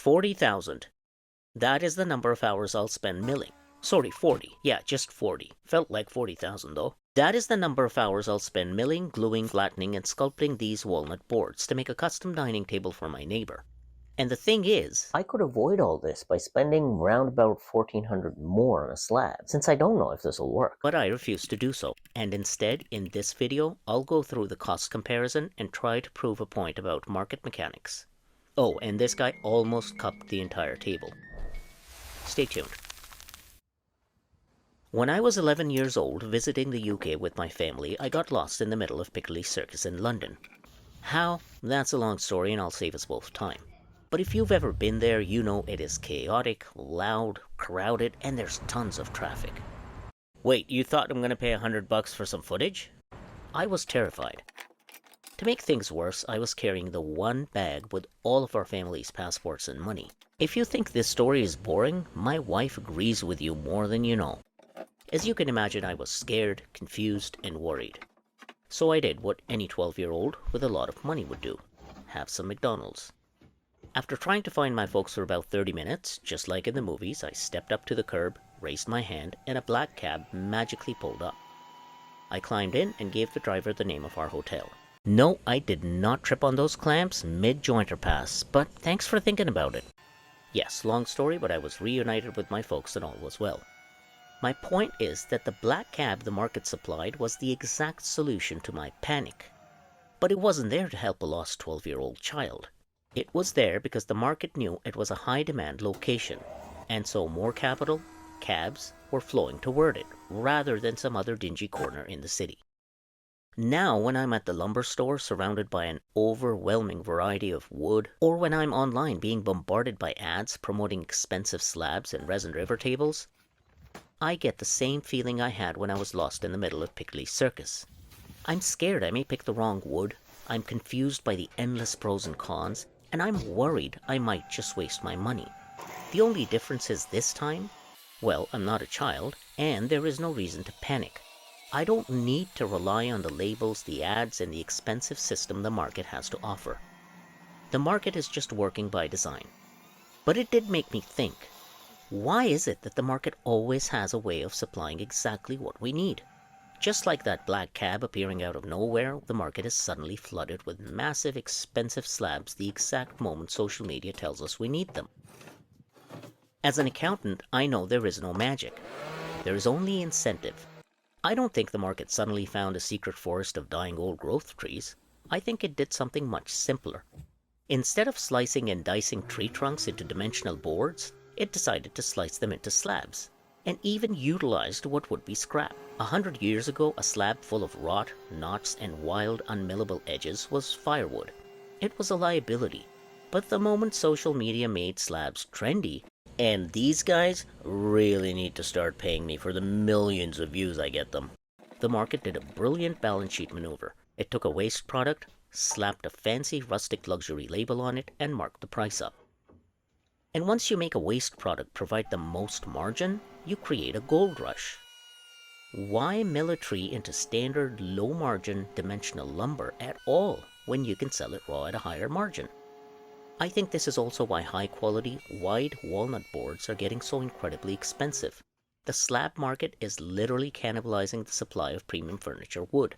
40,000. That is the number of hours I'll spend milling. Sorry, 40. Yeah, just 40. Felt like 40,000 though. That is the number of hours I'll spend milling, gluing, flattening, and sculpting these walnut boards to make a custom dining table for my neighbor. And the thing is, I could avoid all this by spending round about 1,400 more on a slab, since I don't know if this will work. But I refuse to do so, and instead, in this video, I'll go through the cost comparison and try to prove a point about market mechanics. Oh, and this guy almost cupped the entire table. Stay tuned. When I was 11 years old, visiting the UK with my family, I got lost in the middle of Piccadilly Circus in London. How? That's a long story and I'll save us both time. But if you've ever been there, you know it is chaotic, loud, crowded, and there's tons of traffic. Wait, you thought I'm gonna pay $100 for some footage? I was terrified. To make things worse, I was carrying the one bag with all of our family's passports and money. If you think this story is boring, my wife agrees with you more than you know. As you can imagine, I was scared, confused, and worried. So I did what any 12-year-old with a lot of money would do. Have some McDonald's. After trying to find my folks for about 30 minutes, just like in the movies, I stepped up to the curb, raised my hand, and a black cab magically pulled up. I climbed in and gave the driver the name of our hotel. No, I did not trip on those clamps mid-jointer pass, but thanks for thinking about it. Yes, long story, but I was reunited with my folks and all was well. My point is that the black cab the market supplied was the exact solution to my panic. But it wasn't there to help a lost 12-year-old child. It was there because the market knew it was a high-demand location, and so more capital, cabs, were flowing toward it, rather than some other dingy corner in the city. Now, when I'm at the lumber store surrounded by an overwhelming variety of wood, or when I'm online being bombarded by ads promoting expensive slabs and resin river tables, I get the same feeling I had when I was lost in the middle of Piccadilly Circus. I'm scared I may pick the wrong wood, I'm confused by the endless pros and cons, and I'm worried I might just waste my money. The only difference is this time, well, I'm not a child, and there is no reason to panic. I don't need to rely on the labels, the ads, and the expensive system the market has to offer. The market is just working by design. But it did make me think. Why is it that the market always has a way of supplying exactly what we need? Just like that black cab appearing out of nowhere, the market is suddenly flooded with massive, expensive slabs the exact moment social media tells us we need them. As an accountant, I know there is no magic. There is only incentive. I don't think the market suddenly found a secret forest of dying old growth trees. I think it did something much simpler. Instead of slicing and dicing tree trunks into dimensional boards, it decided to slice them into slabs, and even utilized what would be scrap. 100 years ago, a slab full of rot, knots, and wild, unmillable edges was firewood. It was a liability. But the moment social media made slabs trendy, and these guys really need to start paying me for the millions of views I get them, the market did a brilliant balance sheet maneuver. It took a waste product, slapped a fancy rustic luxury label on it, and marked the price up. And once you make a waste product provide the most margin, you create a gold rush. Why mill a tree into standard low-margin dimensional lumber at all when you can sell it raw at a higher margin? I think this is also why high-quality, wide walnut boards are getting so incredibly expensive. The slab market is literally cannibalizing the supply of premium furniture wood.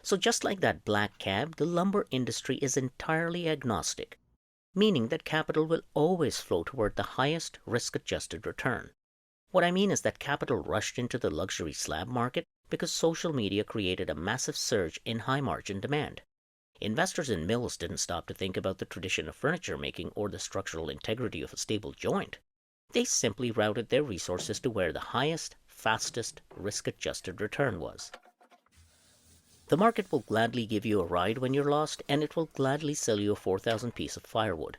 So just like that black cab, the lumber industry is entirely agnostic, meaning that capital will always flow toward the highest risk-adjusted return. What I mean is that capital rushed into the luxury slab market because social media created a massive surge in high-margin demand. Investors in mills didn't stop to think about the tradition of furniture making or the structural integrity of a stable joint. They simply routed their resources to where the highest, fastest, risk-adjusted return was. The market will gladly give you a ride when you're lost, and it will gladly sell you a 4,000 piece of firewood.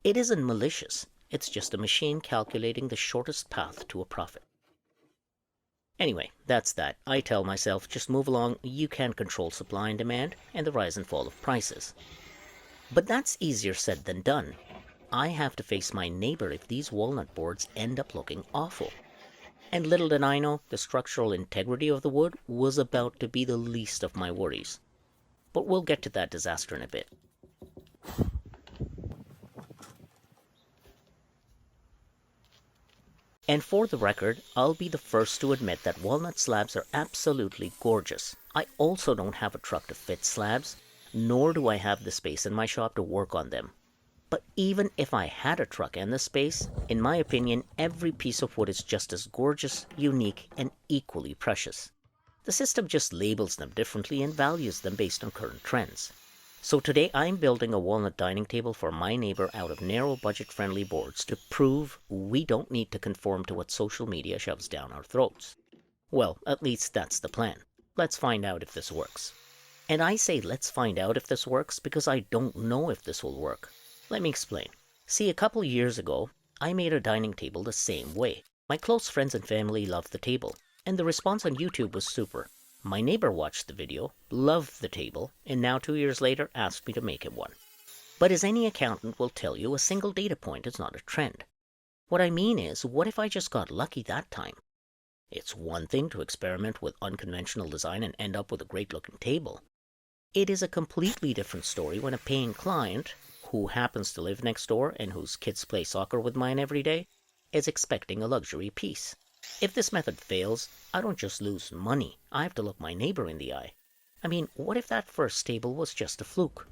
It isn't malicious, it's just a machine calculating the shortest path to a profit. Anyway, that's that. I tell myself, just move along, you can control supply and demand, and the rise and fall of prices. But that's easier said than done. I have to face my neighbor if these walnut boards end up looking awful. And little did I know, the structural integrity of the wood was about to be the least of my worries. But we'll get to that disaster in a bit. And for the record, I'll be the first to admit that walnut slabs are absolutely gorgeous. I also don't have a truck to fit slabs, nor do I have the space in my shop to work on them. But even if I had a truck and the space, in my opinion, every piece of wood is just as gorgeous, unique, and equally precious. The system just labels them differently and values them based on current trends. So today I'm building a walnut dining table for my neighbor out of narrow budget-friendly boards to prove we don't need to conform to what social media shoves down our throats. Well, at least that's the plan. Let's find out if this works. And I say let's find out if this works because I don't know if this will work. Let me explain. See, a couple years ago, I made a dining table the same way. My close friends and family loved the table, and the response on YouTube was super. My neighbor watched the video, loved the table, and now 2 years later asked me to make him one. But as any accountant will tell you, a single data point is not a trend. What I mean is, what if I just got lucky that time? It's one thing to experiment with unconventional design and end up with a great-looking table. It is a completely different story when a paying client, who happens to live next door and whose kids play soccer with mine every day, is expecting a luxury piece. If this method fails, I don't just lose money, I have to look my neighbor in the eye. I mean, what if that first table was just a fluke?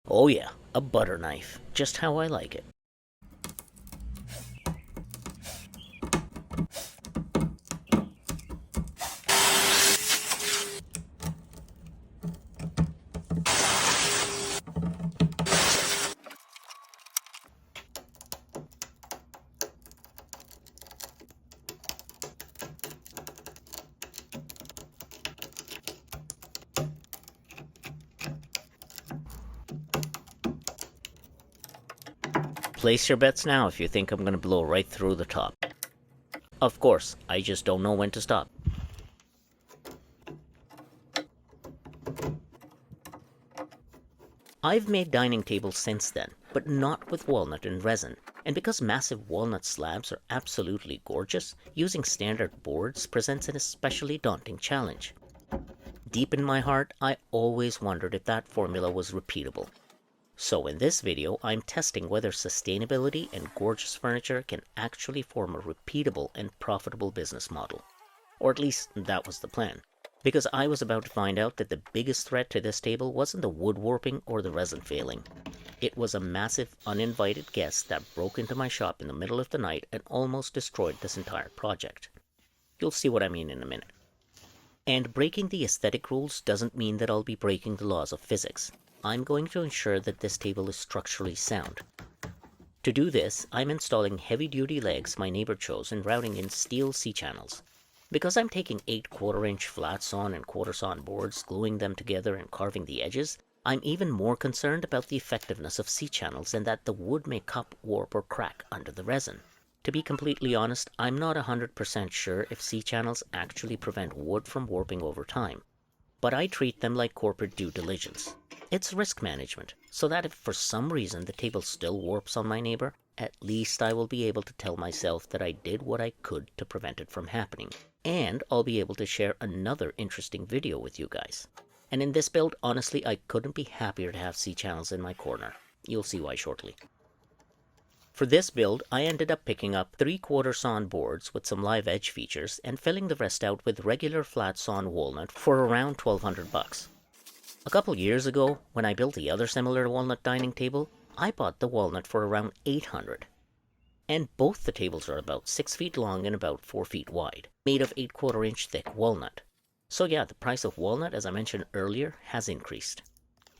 Oh yeah, a butter knife, just how I like it. Place your bets now if you think I'm gonna blow right through the top. Of course, I just don't know when to stop. I've made dining tables since then, but not with walnut and resin. And because massive walnut slabs are absolutely gorgeous, using standard boards presents an especially daunting challenge. Deep in my heart, I always wondered if that formula was repeatable. So in this video, I'm testing whether sustainability and gorgeous furniture can actually form a repeatable and profitable business model. Or at least that was the plan. Because I was about to find out that the biggest threat to this table wasn't the wood warping or the resin failing. It was a massive, uninvited guest that broke into my shop in the middle of the night and almost destroyed this entire project. You'll see what I mean in a minute. And breaking the aesthetic rules doesn't mean that I'll be breaking the laws of physics. I'm going to ensure that this table is structurally sound. To do this, I'm installing heavy-duty legs my neighbor chose and routing in steel C-channels. Because I'm taking 8 1/4-inch flat-sawn and quarter-sawn boards, gluing them together and carving the edges, I'm even more concerned about the effectiveness of C-channels and that the wood may cup, warp, or crack under the resin. To be completely honest, I'm not 100% sure if C-channels actually prevent wood from warping over time. But I treat them like corporate due diligence. It's risk management, so that if for some reason the table still warps on my neighbor, at least I will be able to tell myself that I did what I could to prevent it from happening. And I'll be able to share another interesting video with you guys. And in this build, honestly, I couldn't be happier to have C-channels in my corner. You'll see why shortly. For this build, I ended up picking up 3/4 sawn boards with some live edge features and filling the rest out with regular flat sawn walnut for around $1,200. A couple years ago, when I built the other similar walnut dining table, I bought the walnut for around $800. And both the tables are about 6 feet long and about 4 feet wide, made of 8 1/4-inch thick walnut. So yeah, the price of walnut, as I mentioned earlier, has increased.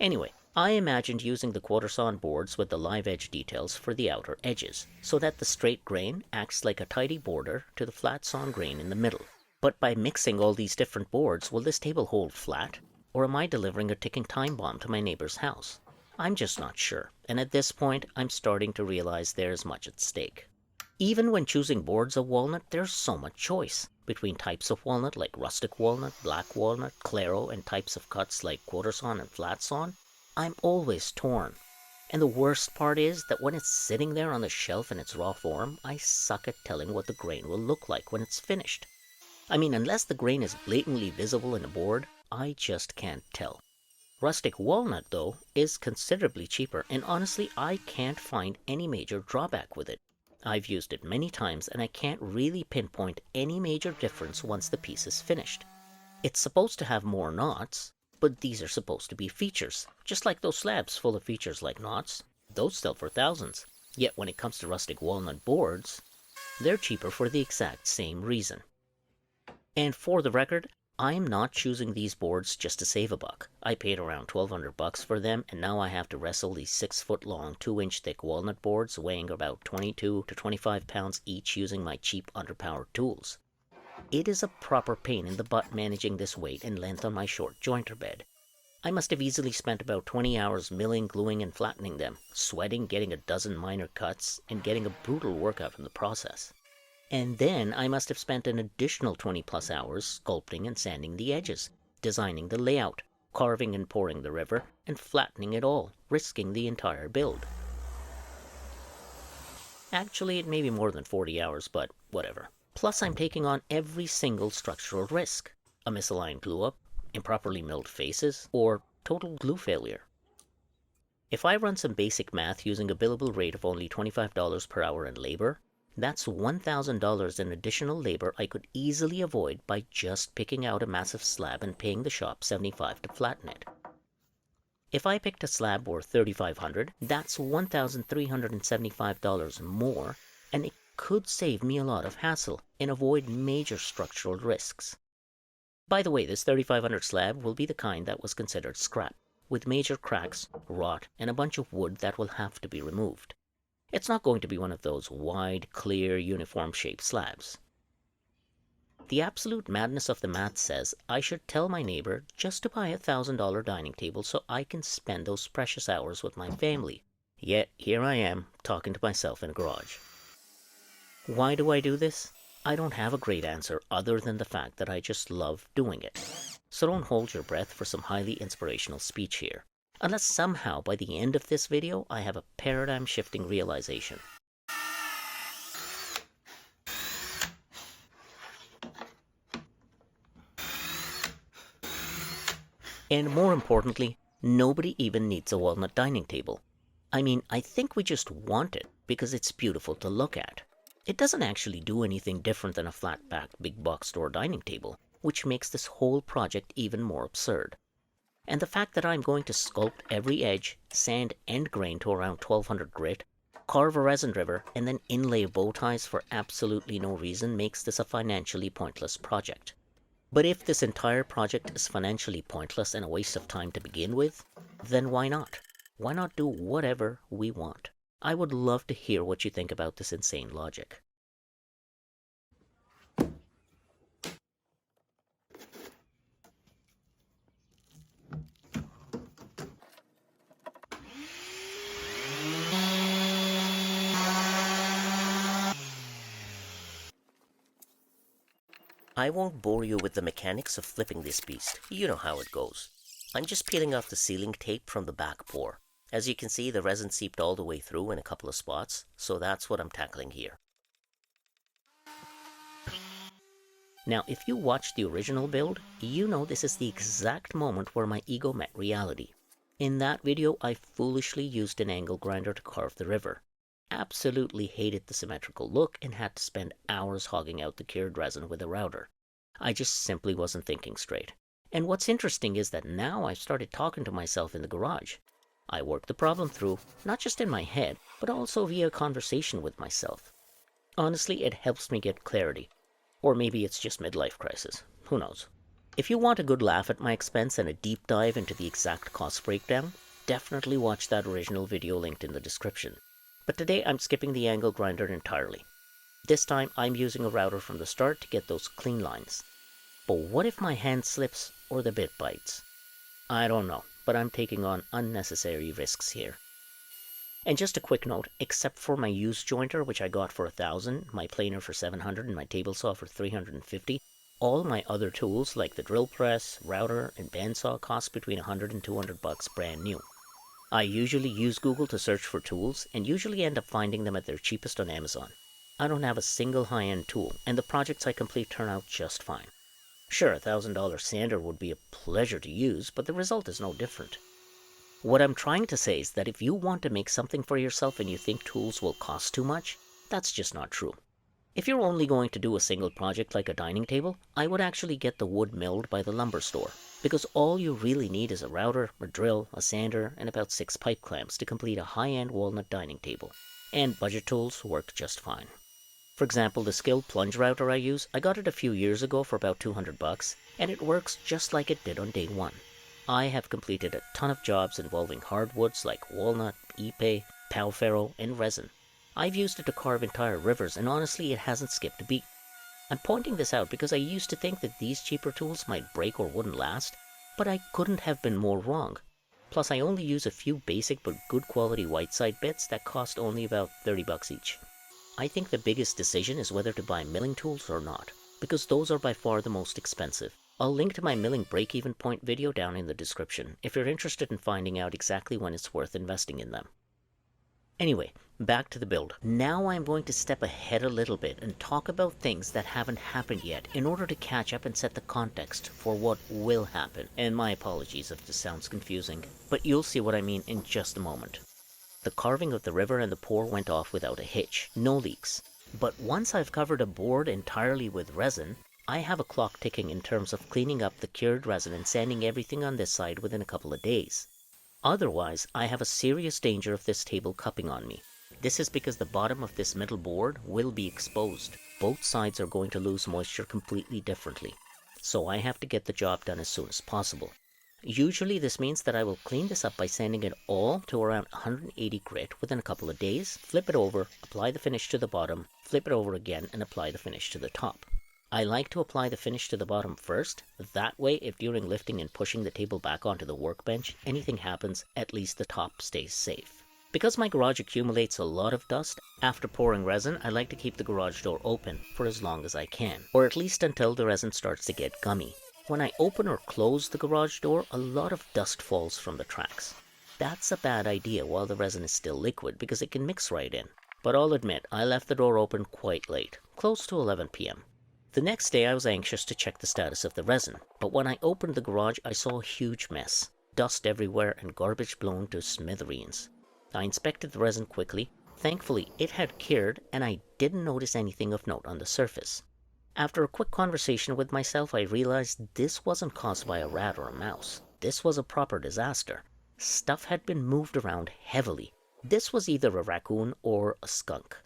Anyway, I imagined using the quarter sawn boards with the live edge details for the outer edges, so that the straight grain acts like a tidy border to the flat sawn grain in the middle. But by mixing all these different boards, will this table hold flat? Or am I delivering a ticking time bomb to my neighbor's house? I'm just not sure, and at this point, I'm starting to realize there's much at stake. Even when choosing boards of walnut, there's so much choice. Between types of walnut like rustic walnut, black walnut, claro, and types of cuts like quarter sawn and flat sawn, I'm always torn. And the worst part is that when it's sitting there on the shelf in its raw form, I suck at telling what the grain will look like when it's finished. I mean, unless the grain is blatantly visible in a board, I just can't tell. Rustic walnut, though, is considerably cheaper, and honestly, I can't find any major drawback with it. I've used it many times, and I can't really pinpoint any major difference once the piece is finished. It's supposed to have more knots, but these are supposed to be features, just like those slabs full of features like knots. Those sell for thousands. Yet when it comes to rustic walnut boards, they're cheaper for the exact same reason. And for the record, I'm not choosing these boards just to save a buck. I paid around $1,200 for them, and now I have to wrestle these 6-foot long, 2-inch thick walnut boards weighing about 22 to 25 pounds each using my cheap underpowered tools. It is a proper pain in the butt managing this weight and length on my short jointer bed. I must have easily spent about 20 hours milling, gluing, and flattening them, sweating, getting a dozen minor cuts, and getting a brutal workout in the process. And then I must have spent an additional 20 plus hours sculpting and sanding the edges, designing the layout, carving and pouring the river, and flattening it all, risking the entire build. Actually, it may be more than 40 hours, but whatever. Plus, I'm taking on every single structural risk. A misaligned glue-up, improperly milled faces, or total glue failure. If I run some basic math using a billable rate of only $25 per hour in labor, that's $1,000 in additional labor I could easily avoid by just picking out a massive slab and paying the shop $75 to flatten it. If I picked a slab worth $3,500, that's $1,375 more, and it could save me a lot of hassle and avoid major structural risks. By the way, this $3,500 slab will be the kind that was considered scrap, with major cracks, rot, and a bunch of wood that will have to be removed. It's not going to be one of those wide, clear, uniform-shaped slabs. The absolute madness of the math says I should tell my neighbor just to buy a $1,000 dining table so I can spend those precious hours with my family. Yet here I am, talking to myself in a garage. Why do I do this? I don't have a great answer other than the fact that I just love doing it. So don't hold your breath for some highly inspirational speech here. Unless somehow by the end of this video I have a paradigm-shifting realization. And more importantly, nobody even needs a walnut dining table. I mean, I think we just want it because it's beautiful to look at. It doesn't actually do anything different than a flat-backed big box store dining table, which makes this whole project even more absurd. And the fact that I'm going to sculpt every edge, sand and grain to around 1200 grit, carve a resin river, and then inlay bow ties for absolutely no reason makes this a financially pointless project. But if this entire project is financially pointless and a waste of time to begin with, then why not? Why not do whatever we want? I would love to hear what you think about this insane logic. I won't bore you with the mechanics of flipping this beast. You know how it goes. I'm just peeling off the sealing tape from the back pour. As you can see, the resin seeped all the way through in a couple of spots, so that's what I'm tackling here. Now, if you watched the original build, you know this is the exact moment where my ego met reality. In that video, I foolishly used an angle grinder to carve the river. Absolutely hated the symmetrical look and had to spend hours hogging out the cured resin with a router. I just simply wasn't thinking straight. And what's interesting is that now I've started talking to myself in the garage. I work the problem through, not just in my head, but also via conversation with myself. Honestly, it helps me get clarity. Or maybe it's just midlife crisis. Who knows? If you want a good laugh at my expense and a deep dive into the exact cost breakdown, definitely watch that original video linked in the description. But today I'm skipping the angle grinder entirely. This time I'm using a router from the start to get those clean lines. But what if my hand slips or the bit bites? I don't know, but I'm taking on unnecessary risks here. And just a quick note, except for my used jointer, which I got for $1,000, my planer for $700, and my table saw for $350, all my other tools like the drill press, router, and bandsaw cost between $100 and $200 brand new. I usually use Google to search for tools, and usually end up finding them at their cheapest on Amazon. I don't have a single high-end tool, and the projects I complete turn out just fine. Sure, $1,000 sander would be a pleasure to use, but the result is no different. What I'm trying to say is that if you want to make something for yourself and you think tools will cost too much, that's just not true. If you're only going to do a single project like a dining table, I would actually get the wood milled by the lumber store, because all you really need is a router, a drill, a sander, and about 6 pipe clamps to complete a high-end walnut dining table. And budget tools work just fine. For example, the Skill plunge router I use, I got it a few years ago for about $200, and it works just like it did on day one. I have completed a ton of jobs involving hardwoods like walnut, ipe, pau ferro, and resin. I've used it to carve entire rivers, and honestly, it hasn't skipped a beat. I'm pointing this out because I used to think that these cheaper tools might break or wouldn't last, but I couldn't have been more wrong. Plus, I only use a few basic but good quality whiteside bits that cost only about $30 each. I think the biggest decision is whether to buy milling tools or not, because those are by far the most expensive. I'll link to my milling break-even point video down in the description if you're interested in finding out exactly when it's worth investing in them. Anyway, back to the build. Now I'm going to step ahead a little bit and talk about things that haven't happened yet in order to catch up and set the context for what will happen. And my apologies if this sounds confusing, but you'll see what I mean in just a moment. The carving of the river and the pour went off without a hitch, no leaks. But once I've covered a board entirely with resin, I have a clock ticking in terms of cleaning up the cured resin and sanding everything on this side within a couple of days. Otherwise, I have a serious danger of this table cupping on me. This is because the bottom of this middle board will be exposed. Both sides are going to lose moisture completely differently. So I have to get the job done as soon as possible. Usually this means that I will clean this up by sanding it all to around 180 grit within a couple of days, flip it over, apply the finish to the bottom, flip it over again, and apply the finish to the top. I like to apply the finish to the bottom first. That way, if during lifting and pushing the table back onto the workbench, anything happens, at least the top stays safe. Because my garage accumulates a lot of dust, after pouring resin, I like to keep the garage door open for as long as I can, or at least until the resin starts to get gummy. When I open or close the garage door, a lot of dust falls from the tracks. That's a bad idea while the resin is still liquid because it can mix right in. But I'll admit, I left the door open quite late, close to 11 p.m. The next day I was anxious to check the status of the resin, but when I opened the garage I saw a huge mess. Dust everywhere and garbage blown to smithereens. I inspected the resin quickly. Thankfully it had cured and I didn't notice anything of note on the surface. After a quick conversation with myself I realized this wasn't caused by a rat or a mouse. This was a proper disaster. Stuff had been moved around heavily. This was either a raccoon or a skunk.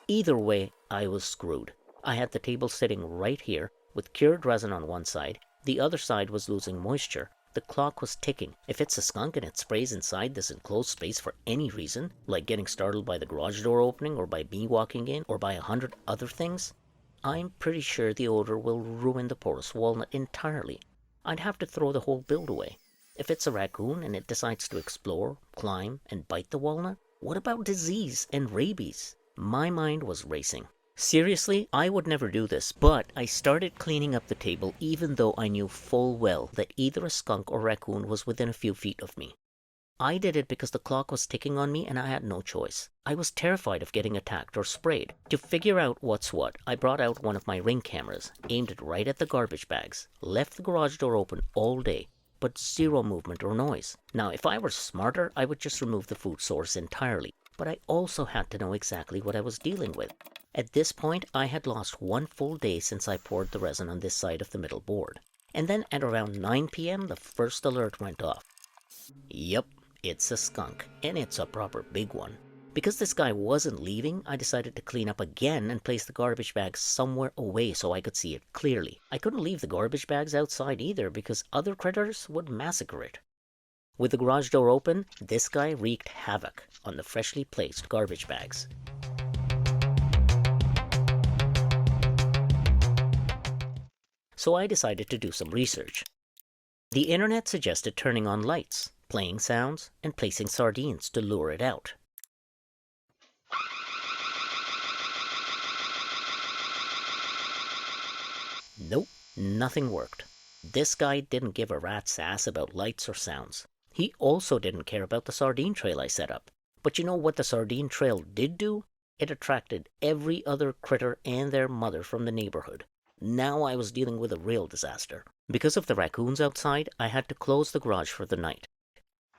Either way, I was screwed. I had the table sitting right here, with cured resin on one side, the other side was losing moisture, the clock was ticking. If it's a skunk and it sprays inside this enclosed space for any reason, like getting startled by the garage door opening or by me walking in or by 100 other things, I'm pretty sure the odor will ruin the porous walnut entirely. I'd have to throw the whole build away. If it's a raccoon and it decides to explore, climb, and bite the walnut, what about disease and rabies? My mind was racing. Seriously, I would never do this, but I started cleaning up the table even though I knew full well that either a skunk or raccoon was within a few feet of me. I did it because the clock was ticking on me and I had no choice. I was terrified of getting attacked or sprayed. To figure out what's what, I brought out one of my Ring cameras, aimed it right at the garbage bags, left the garage door open all day, but zero movement or noise. Now, if I were smarter, I would just remove the food source entirely, but I also had to know exactly what I was dealing with. At this point, I had lost one full day since I poured the resin on this side of the middle board. And then at around 9 p.m., the first alert went off. Yep, it's a skunk, and it's a proper big one. Because this guy wasn't leaving, I decided to clean up again and place the garbage bags somewhere away so I could see it clearly. I couldn't leave the garbage bags outside either because other critters would massacre it. With the garage door open, this guy wreaked havoc on the freshly placed garbage bags. So I decided to do some research. The internet suggested turning on lights, playing sounds, and placing sardines to lure it out. Nope, nothing worked. This guy didn't give a rat's ass about lights or sounds. He also didn't care about the sardine trail I set up. But you know what the sardine trail did do? It attracted every other critter and their mother from the neighborhood. Now I was dealing with a real disaster. Because of the raccoons outside, I had to close the garage for the night.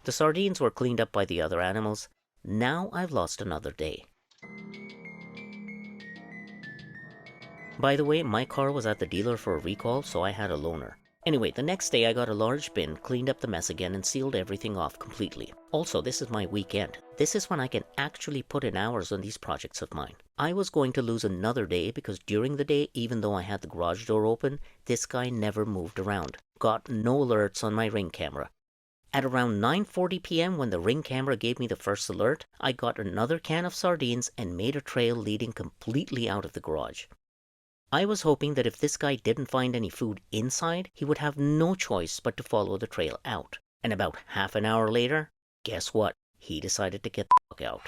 The sardines were cleaned up by the other animals. Now I've lost another day. By the way, my car was at the dealer for a recall, so I had a loaner. Anyway, the next day I got a large bin, cleaned up the mess again, and sealed everything off completely. Also, this is my weekend. This is when I can actually put in hours on these projects of mine. I was going to lose another day because during the day, even though I had the garage door open, this guy never moved around. Got no alerts on my Ring camera. At around 9:40 p.m. when the Ring camera gave me the first alert, I got another can of sardines and made a trail leading completely out of the garage. I was hoping that if this guy didn't find any food inside, he would have no choice but to follow the trail out. And about half an hour later, guess what? He decided to get the fuck out.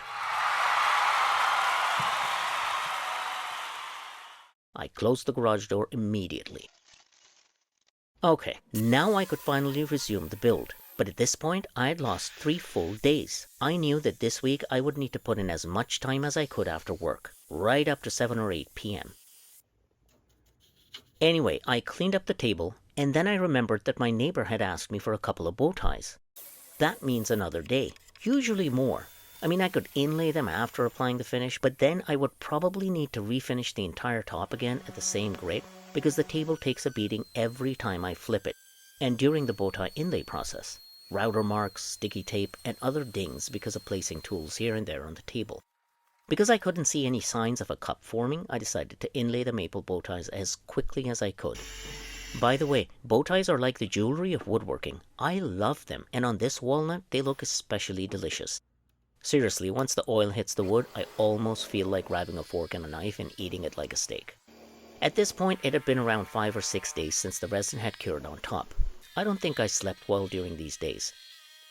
I closed the garage door immediately. Okay, now I could finally resume the build. But at this point, I had lost 3 full days. I knew that this week I would need to put in as much time as I could after work, right up to 7 or 8 p.m. Anyway, I cleaned up the table, and then I remembered that my neighbor had asked me for a couple of bow ties. That means another day, usually more. I mean, I could inlay them after applying the finish, but then I would probably need to refinish the entire top again at the same grip, because the table takes a beating every time I flip it, and during the bow tie inlay process. Router marks, sticky tape, and other dings because of placing tools here and there on the table. Because I couldn't see any signs of a cup forming, I decided to inlay the maple bow ties as quickly as I could. By the way, bow ties are like the jewelry of woodworking. I love them, and on this walnut, they look especially delicious. Seriously, once the oil hits the wood, I almost feel like grabbing a fork and a knife and eating it like a steak. At this point, it had been around 5 or 6 days since the resin had cured on top. I don't think I slept well during these days.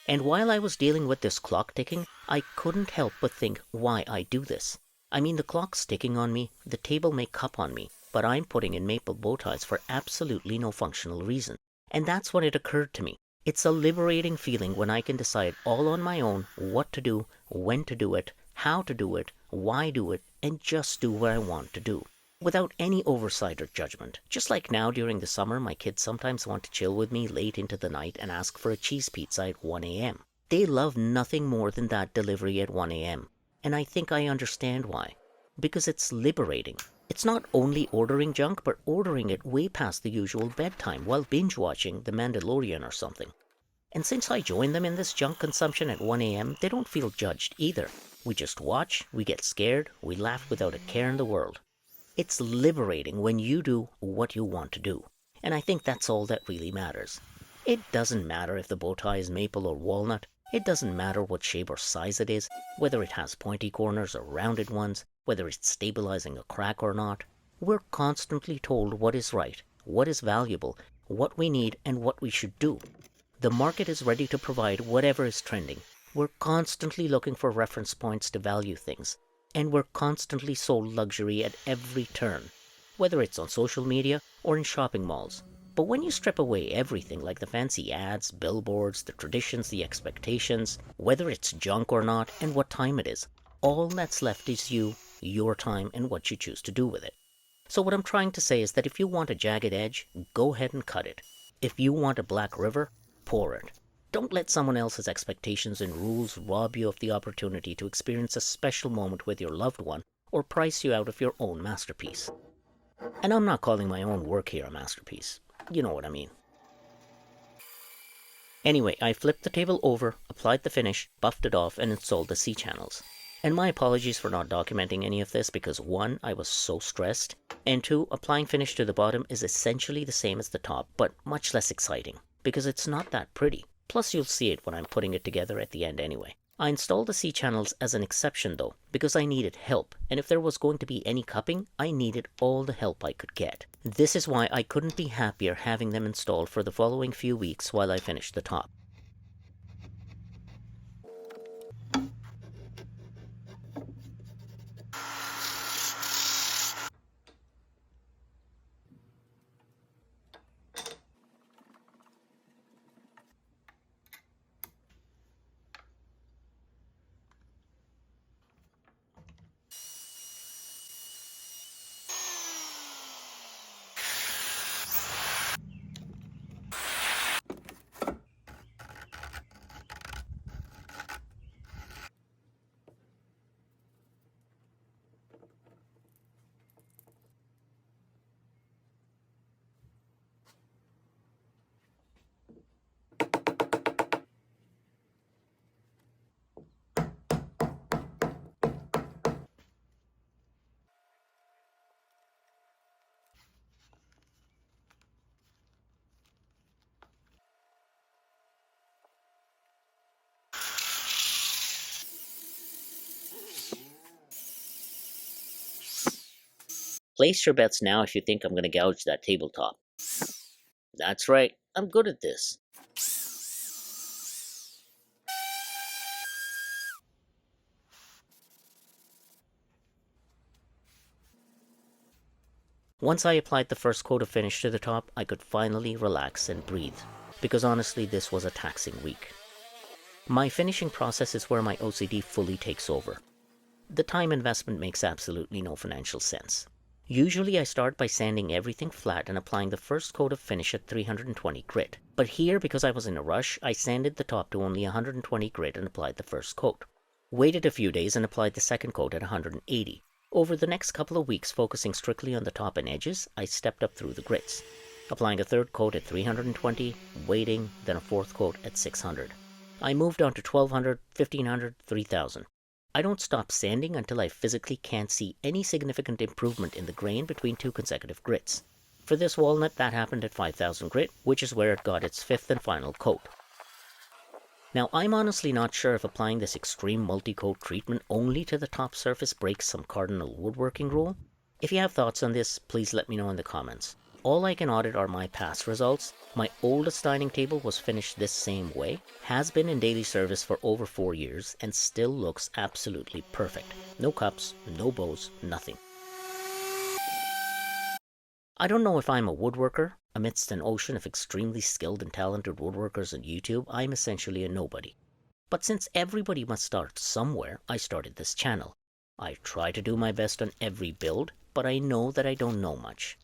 And while I was dealing with this clock ticking, I couldn't help but think why I do this. I mean, the clock's ticking on me, the table may cup on me, but I'm putting in maple bow ties for absolutely no functional reason. And that's when it occurred to me. It's a liberating feeling when I can decide all on my own what to do, when to do it, how to do it, why do it, and just do what I want to do, without any oversight or judgment. Just like now during the summer, my kids sometimes want to chill with me late into the night and ask for a cheese pizza at 1 a.m. They love nothing more than that delivery at 1 a.m. And I think I understand why. Because it's liberating. It's not only ordering junk, but ordering it way past the usual bedtime while binge watching The Mandalorian or something. And since I join them in this junk consumption at 1 a.m., they don't feel judged either. We just watch, we get scared, we laugh without a care in the world. It's liberating when you do what you want to do. And I think that's all that really matters. It doesn't matter if the bow tie is maple or walnut. It doesn't matter what shape or size it is, whether it has pointy corners or rounded ones, whether it's stabilizing a crack or not. We're constantly told what is right, what is valuable, what we need, and what we should do. The market is ready to provide whatever is trending. We're constantly looking for reference points to value things. And we're constantly sold luxury at every turn, whether it's on social media or in shopping malls. But when you strip away everything like the fancy ads, billboards, the traditions, the expectations, whether it's junk or not, and what time it is, all that's left is you, your time, and what you choose to do with it. So what I'm trying to say is that if you want a jagged edge, go ahead and cut it. If you want a black river, pour it. Don't let someone else's expectations and rules rob you of the opportunity to experience a special moment with your loved one or price you out of your own masterpiece. And I'm not calling my own work here a masterpiece. You know what I mean. Anyway, I flipped the table over, applied the finish, buffed it off, and installed the C-channels. And my apologies for not documenting any of this because 1, I was so stressed, and 2, applying finish to the bottom is essentially the same as the top, but much less exciting, because it's not that pretty. Plus you'll see it when I'm putting it together at the end anyway. I installed the C-channels as an exception though, because I needed help, and if there was going to be any cupping, I needed all the help I could get. This is why I couldn't be happier having them installed for the following few weeks while I finished the top. Place your bets now if you think I'm going to gouge that tabletop. That's right, I'm good at this. Once I applied the first coat of finish to the top, I could finally relax and breathe, because honestly this was a taxing week. My finishing process is where my OCD fully takes over. The time investment makes absolutely no financial sense. Usually I start by sanding everything flat and applying the first coat of finish at 320 grit. But here, because I was in a rush, I sanded the top to only 120 grit and applied the first coat. Waited a few days and applied the second coat at 180. Over the next couple of weeks, focusing strictly on the top and edges, I stepped up through the grits, applying a third coat at 320, waiting, then a fourth coat at 600. I moved on to 1200, 1500, 3000. I don't stop sanding until I physically can't see any significant improvement in the grain between two consecutive grits. For this walnut, that happened at 5000 grit, which is where it got its fifth and final coat. Now, I'm honestly not sure if applying this extreme multi-coat treatment only to the top surface breaks some cardinal woodworking rule. If you have thoughts on this, please let me know in the comments. All I can audit are my past results. My oldest dining table was finished this same way, has been in daily service for over 4 years, and still looks absolutely perfect. No cups, no bows, nothing. I don't know if I'm a woodworker. Amidst an ocean of extremely skilled and talented woodworkers on YouTube, I'm essentially a nobody. But since everybody must start somewhere, I started this channel. I try to do my best on every build, but I know that I don't know much.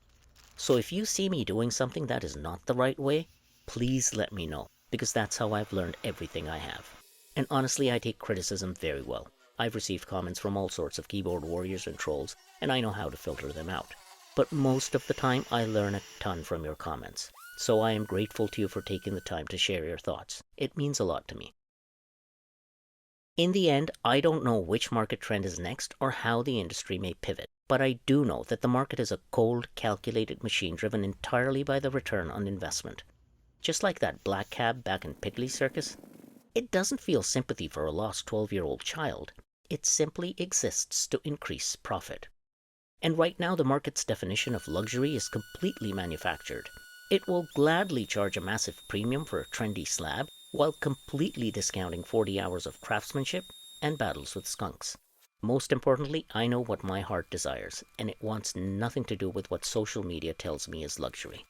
So if you see me doing something that is not the right way, please let me know, because that's how I've learned everything I have. And honestly, I take criticism very well. I've received comments from all sorts of keyboard warriors and trolls, and I know how to filter them out. But most of the time, I learn a ton from your comments. So I am grateful to you for taking the time to share your thoughts. It means a lot to me. In the end, I don't know which market trend is next or how the industry may pivot. But I do know that the market is a cold, calculated machine driven entirely by the return on investment. Just like that black cab back in Piccadilly Circus, it doesn't feel sympathy for a lost 12-year-old child. It simply exists to increase profit. And right now the market's definition of luxury is completely manufactured. It will gladly charge a massive premium for a trendy slab while completely discounting 40 hours of craftsmanship and battles with skunks. Most importantly, I know what my heart desires, and it wants nothing to do with what social media tells me is luxury.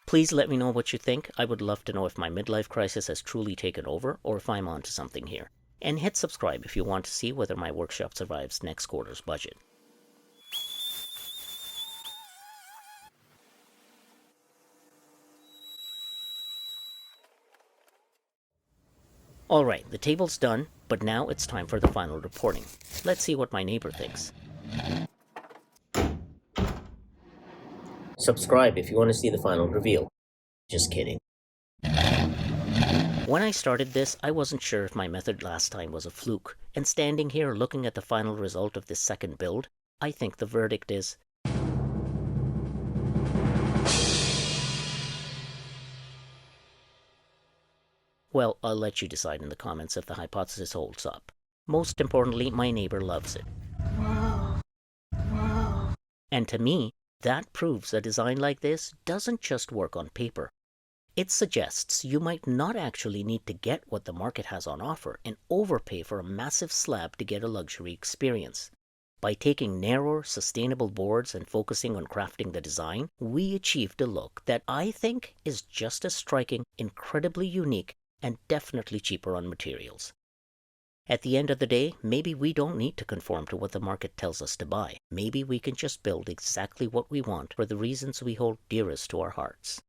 Please let me know what you think. I would love to know if my midlife crisis has truly taken over, or if I'm onto something here. And hit subscribe if you want to see whether my workshop survives next quarter's budget. Alright, the table's done, but now it's time for the final reporting. Let's see what my neighbor thinks. Subscribe if you want to see the final reveal. Just kidding. When I started this, I wasn't sure if my method last time was a fluke, and standing here looking at the final result of this second build, I think the verdict is... Well, I'll let you decide in the comments if the hypothesis holds up. Most importantly, my neighbor loves it. And to me, that proves a design like this doesn't just work on paper. It suggests you might not actually need to get what the market has on offer and overpay for a massive slab to get a luxury experience. By taking narrower, sustainable boards and focusing on crafting the design, we achieved a look that I think is just as striking, incredibly unique, and definitely cheaper on materials. At the end of the day, maybe we don't need to conform to what the market tells us to buy. Maybe we can just build exactly what we want for the reasons we hold dearest to our hearts.